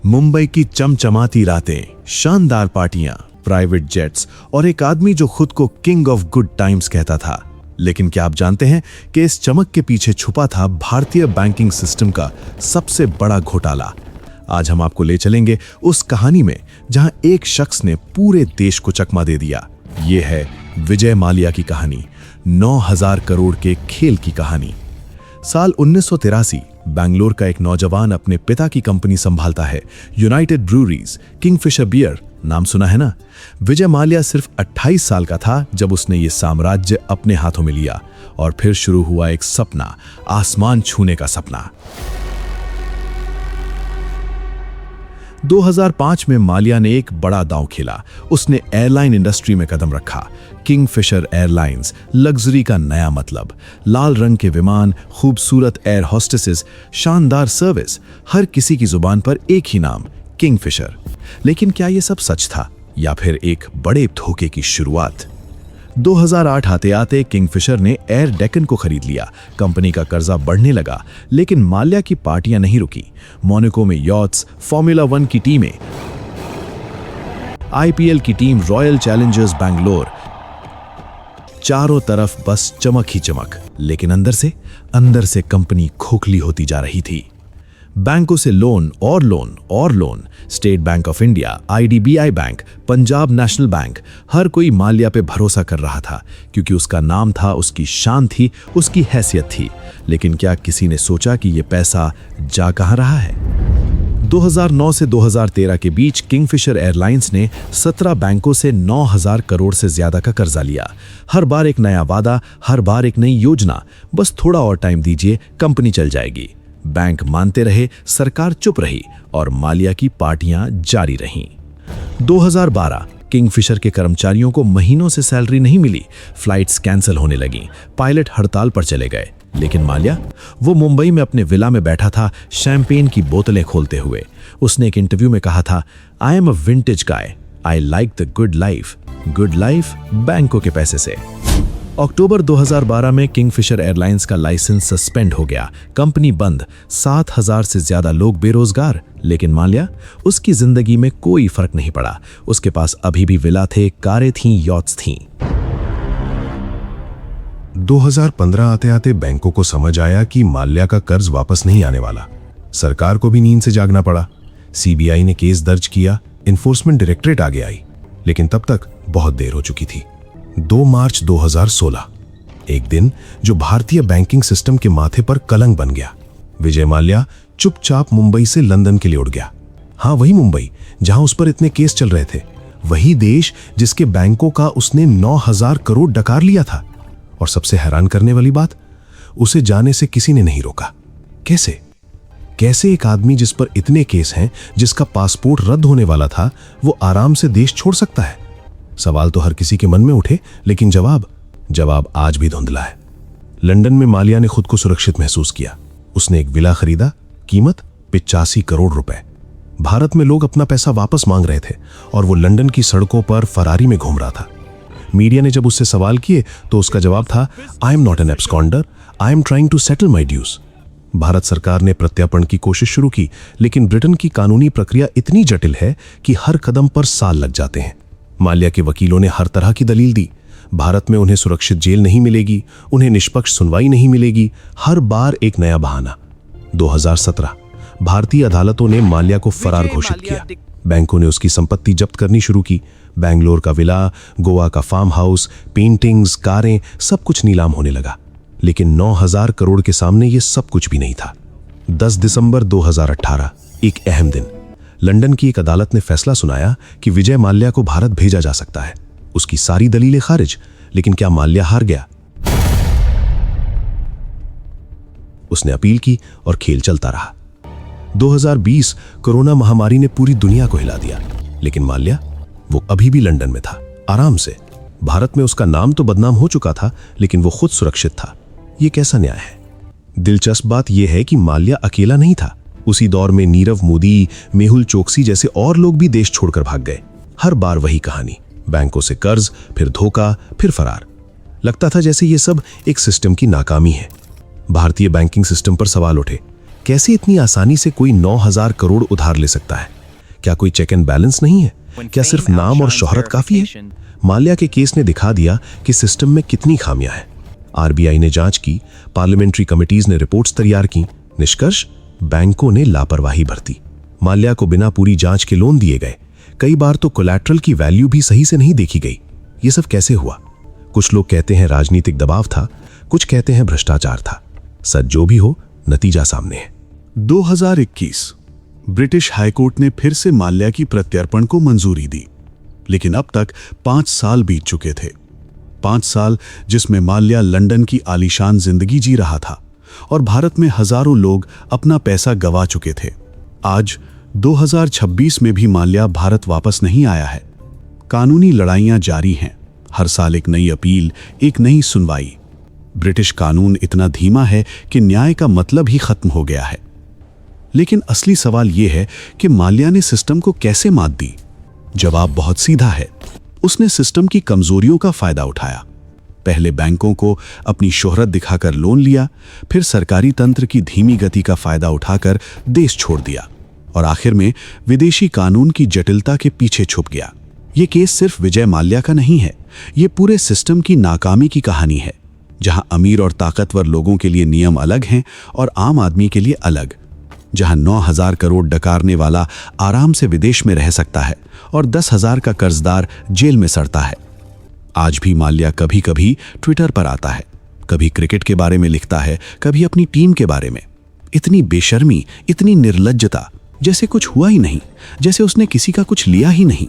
मुंबई की चमचमाती रातें, शानदार पार्टियां, प्राइवेट जेट्स और एक आदमी जो खुद को किंग ऑफ गुड टाइम्स कहता था। लेकिन क्या आप जानते हैं कि इस चमक के पीछे छुपा था भारतीय बैंकिंग सिस्टम का सबसे बड़ा घोटाला। आज हम आपको ले चलेंगे उस कहानी में जहां एक शख्स ने पूरे देश को चकमा दे दिया। ये है विजय माल्या की कहानी, 9,000 करोड़ के खेल की कहानी। साल 1983 बेंगलोर का एक नौजवान अपने पिता की कंपनी संभालता है, यूनाइटेड ब्रूरीज, किंगफिशर बियर, नाम सुना है ना। विजय माल्या सिर्फ 28 साल का था जब उसने ये साम्राज्य अपने हाथों में लिया और फिर शुरू हुआ एक सपना, आसमान छूने का सपना। 2005 में माल्या ने एक बड़ा दांव खेला। उसने एयरलाइन इंडस्ट्री में कदम रखा। किंगफिशर एयरलाइंस, लग्जरी का नया मतलब, लाल रंग के विमान, खूबसूरत एयर होस्टेसेस, शानदार सर्विस, हर किसी की जुबान पर एक ही नाम, किंगफिशर। लेकिन क्या यह सब सच था या फिर एक बड़े धोखे की शुरुआत? 2008 आते आते किंगफिशर ने एयर डेक्कन को खरीद लिया। कंपनी का कर्जा बढ़ने लगा, लेकिन माल्या की पार्टियां नहीं रुकी। मोनाको में यॉट्स, फॉर्मूला 1 की टीमें, आईपीएल की टीम रॉयल चैलेंजर्स बैंगलोर, चारों तरफ बस चमक ही चमक। लेकिन अंदर से कंपनी खोखली होती जा रही थी। बैंकों से लोन और लोन और loan, State Bank of India, IDBI bank, Punjab National Bank, हर कोई माल्या पे भरोसा कर रहा था क्योंकि उसका नाम था, उसकी शान थी, उसकी हैसियत थी। लेकिन क्या किसी ने सोचा कि ये पैसा जा कहां रहा है? 2009 से 2013 के बीच किंगफिशर एयरलाइंस ने 17 बैंकों से 9,000 करोड़ से ज्यादा का कर्जा लिया। हर बार एक नया वादा, हर बार एक नई योजना, बस थोड़ा और टाइम दीजिए, कंपनी चल जाएगी। बैंक मानते रहे, सरकार चुप रही और माल्या की पार्टियां जारी रहीं। 2012 किंगफिशर के कर्मचारियों को महीनों से सैलरी नहीं मिली, फ्लाइट्स कैंसिल होने लगीं, पायलट हड़ताल पर चले गए। लेकिन माल्या, वो मुंबई में अपने विला में बैठा था, शैंपेन की बोतलें खोलते हुए। उसने एक इंटरव्यू में कहा था, I am a vintage guy, I like the good life. Good life बैंकों के पैसे से। अक्टूबर 2012 में किंगफिशर एयरलाइंस का लाइसेंस सस्पेंड हो गया, कंपनी बंद, 7,000 से ज्यादा लोग बेरोजगार। लेकिन माल्या, उसकी जिंदगी में कोई फर्क नहीं पड़ा। उसके पास अभी भी विला थे, कारें थीं, यॉट्स थीं। 2015 आते आते बैंकों को समझ आया कि माल्या का कर्ज वापस नहीं आने वाला। सरकार को भी नींद से जागना पड़ा। सीबीआई ने केस दर्ज किया, इन्फोर्समेंट डायरेक्टरेट आगे आई, लेकिन तब तक बहुत देर हो चुकी थी। 2 मार्च 2016, एक दिन जो भारतीय बैंकिंग सिस्टम के माथे पर कलंक बन गया। विजय माल्या चुपचाप मुंबई से लंदन के लिए उड़ गया। हाँ, वही मुंबई जहां उस पर इतने केस चल रहे थे, वही देश जिसके बैंकों का उसने 9,000 करोड़ डकार लिया था। और सबसे हैरान करने वाली बात, उसे जाने से किसी ने नहीं रोका। कैसे एक आदमी जिस पर इतने केस हैं, जिसका पासपोर्ट रद्द होने वाला था, वो आराम से देश छोड़ सकता है? सवाल तो हर किसी के मन में उठे, लेकिन जवाब आज भी धुंधला है। लंदन में माल्या ने खुद को सुरक्षित महसूस किया। उसने एक विला खरीदा, कीमत 85 करोड़ रुपए। भारत में लोग अपना पैसा वापस मांग रहे थे और वो लंदन की सड़कों पर फरारी में घूम रहा था। मीडिया ने जब उससे सवाल किए तो उसका जवाब था, I am not an absconder, I am trying to settle my dues. Bharat सरकार ने प्रत्यार्पण की कोशिश शुरू की, लेकिन ब्रिटेन की कानूनी प्रक्रिया इतनी जटिल है कि हर कदम पर साल लग जाते हैं। माल्या के वकीलों ने हर तरह की दलील दी। भारत में उन्हें सुरक्षित जेल नहीं मिलेगी, उन्हें निष्पक्ष सुनवाई नहीं मिलेगी, हर बार एक नया बहाना। 2017 भारतीय अदालतों ने माल्या को फरार घोषित किया। बैंकों ने उसकी संपत्ति जब्त करनी शुरू की। बेंगलोर का विला, गोवा का फार्म हाउस, पेंटिंग्स, कारें, सब कुछ नीलाम होने लगा। लेकिन 9,000 करोड़ के सामने ये सब कुछ भी नहीं था। 10 दिसंबर 2018, एक अहम दिन। लंदन की एक अदालत ने फैसला सुनाया कि विजय माल्या को भारत भेजा जा सकता है। उसकी सारी दलीलें खारिज। लेकिन क्या माल्या हार गया? उसने अपील की और खेल चलता रहा। 2020 कोरोना महामारी ने पूरी दुनिया को हिला दिया, लेकिन माल्या, वो अभी भी लंदन में था, आराम से। भारत में उसका नाम तो बदनाम हो चुका था, लेकिन वो खुद सुरक्षित था। ये कैसा न्याय है? दिलचस्प बात यह है कि माल्या अकेला नहीं था। उसी दौर में नीरव मोदी, मेहुल चोकसी जैसे और लोग भी देश छोड़कर भाग गए। हर बार वही कहानी, बैंकों से कर्ज, फिर धोखा, फिर फरार। लगता था जैसे ये सब एक सिस्टम की नाकामी है। भारतीय बैंकिंग सिस्टम पर सवाल उठे, कैसे इतनी आसानी से कोई 9,000 करोड़ उधार ले सकता है? क्या कोई चेक एंड बैलेंस नहीं है? क्या सिर्फ नाम और शोहरत काफी है? माल्या के केस ने दिखा दिया कि सिस्टम में कितनी खामियां हैं। आरबीआई ने जांच की, पार्लियामेंट्री कमिटीज ने रिपोर्ट्स तैयार की, निष्कर्ष बैंकों ने लापरवाही बरती। माल्या को बिना पूरी जांच के लोन दिए गए। कई बार तो कोलैटरल की वैल्यू भी सही से नहीं देखी गई। ये सब कैसे हुआ? कुछ लोग कहते हैं राजनीतिक दबाव था, कुछ कहते हैं भ्रष्टाचार था। सच जो भी हो, नतीजा सामने है। 2021 ब्रिटिश हाईकोर्ट ने फिर से माल्या की प्रत्यर्पण को मंजूरी दी, लेकिन अब तक 5 साल बीत चुके थे। 5 साल जिसमें माल्या लंदन की आलीशान जिंदगी जी रहा था और भारत में हजारों लोग अपना पैसा गंवा चुके थे। आज 2026 में भी माल्या भारत वापस नहीं आया है। कानूनी लड़ाइयां जारी हैं, हर साल एक नई अपील, एक नई सुनवाई। ब्रिटिश कानून इतना धीमा है कि न्याय का मतलब ही खत्म हो गया है। लेकिन असली सवाल यह है कि माल्या ने सिस्टम को कैसे मात दी? जवाब बहुत सीधा है। उसने सिस्टम की कमजोरियों का फायदा उठाया। पहले बैंकों को अपनी शोहरत दिखाकर लोन लिया, फिर सरकारी तंत्र की धीमी गति का फायदा उठाकर देश छोड़ दिया और आखिर में विदेशी कानून की जटिलता के पीछे छुप गया। यह केस सिर्फ विजय माल्या का नहीं है, यह पूरे सिस्टम की नाकामी की कहानी है, जहां अमीर और ताकतवर लोगों के लिए नियम अलग हैं और आम आदमी के लिए अलग। जहां 9,000 करोड़ डकारने वाला आराम से विदेश में रह सकता है और 10,000 का कर्जदार जेल में सड़ता है। आज भी माल्या कभी कभी ट्विटर पर आता है, कभी क्रिकेट के बारे में लिखता है, कभी अपनी टीम के बारे में। इतनी बेशर्मी, इतनी निर्लज्जता, जैसे कुछ हुआ ही नहीं, जैसे उसने किसी का कुछ लिया ही नहीं।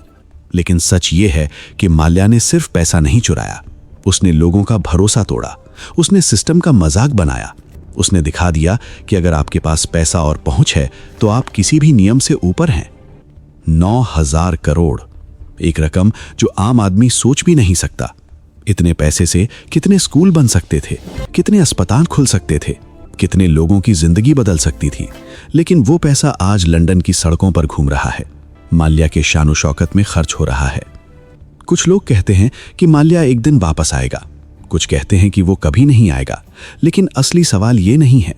लेकिन सच ये है कि माल्या ने सिर्फ पैसा नहीं चुराया, उसने लोगों का भरोसा तोड़ा, उसने सिस्टम का मजाक बनाया। उसने दिखा दिया कि अगर आपके पास पैसा और पहुंच है तो आप किसी भी नियम से ऊपर हैं। 9,000 करोड़, एक रकम जो आम आदमी सोच भी नहीं सकता। इतने पैसे से कितने स्कूल बन सकते थे, कितने अस्पताल खुल सकते थे, कितने लोगों की जिंदगी बदल सकती थी। लेकिन वो पैसा आज लंदन की सड़कों पर घूम रहा है, माल्या के शानो शौकत में खर्च हो रहा है। कुछ लोग कहते हैं कि माल्या एक दिन वापस आएगा, कुछ कहते हैं कि वो कभी नहीं आएगा। लेकिन असली सवाल ये नहीं है।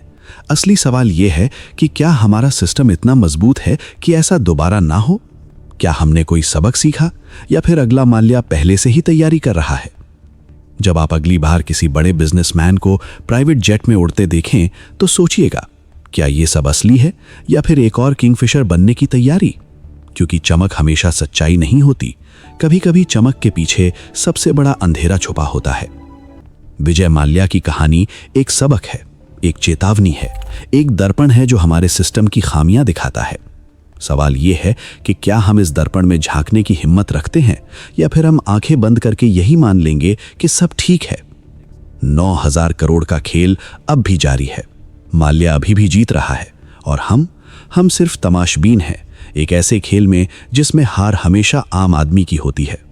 असली सवाल ये है कि क्या हमारा सिस्टम इतना मजबूत है कि ऐसा दोबारा ना हो? क्या हमने कोई सबक सीखा या फिर अगला माल्या पहले से ही तैयारी कर रहा है? जब आप अगली बार किसी बड़े बिजनेसमैन को प्राइवेट जेट में उड़ते देखें तो सोचिएगा, क्या ये सब असली है या फिर एक और किंगफिशर बनने की तैयारी? क्योंकि चमक हमेशा सच्चाई नहीं होती, कभी कभी चमक के पीछे सबसे बड़ा अंधेरा छुपा होता है। विजय माल्या की कहानी एक सबक है, एक चेतावनी है, एक दर्पण है जो हमारे सिस्टम की खामियां दिखाता है। सवाल यह है कि क्या हम इस दर्पण में झांकने की हिम्मत रखते हैं या फिर हम आंखें बंद करके यही मान लेंगे कि सब ठीक है। 9,000 करोड़ का खेल अब भी जारी है, माल्या अभी भी जीत रहा है और हम सिर्फ तमाशबीन हैं, एक ऐसे खेल में जिसमें हार हमेशा आम आदमी की होती है।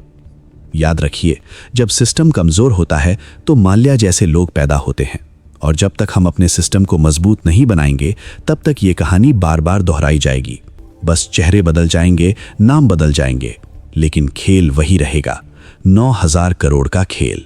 याद रखिए, जब सिस्टम कमजोर होता है तो माल्या जैसे लोग पैदा होते हैं, और जब तक हम अपने सिस्टम को मजबूत नहीं बनाएंगे तब तक ये कहानी बार बार दोहराई जाएगी। बस चेहरे बदल जाएंगे, नाम बदल जाएंगे, लेकिन खेल वही रहेगा, 9,000 करोड़ का खेल।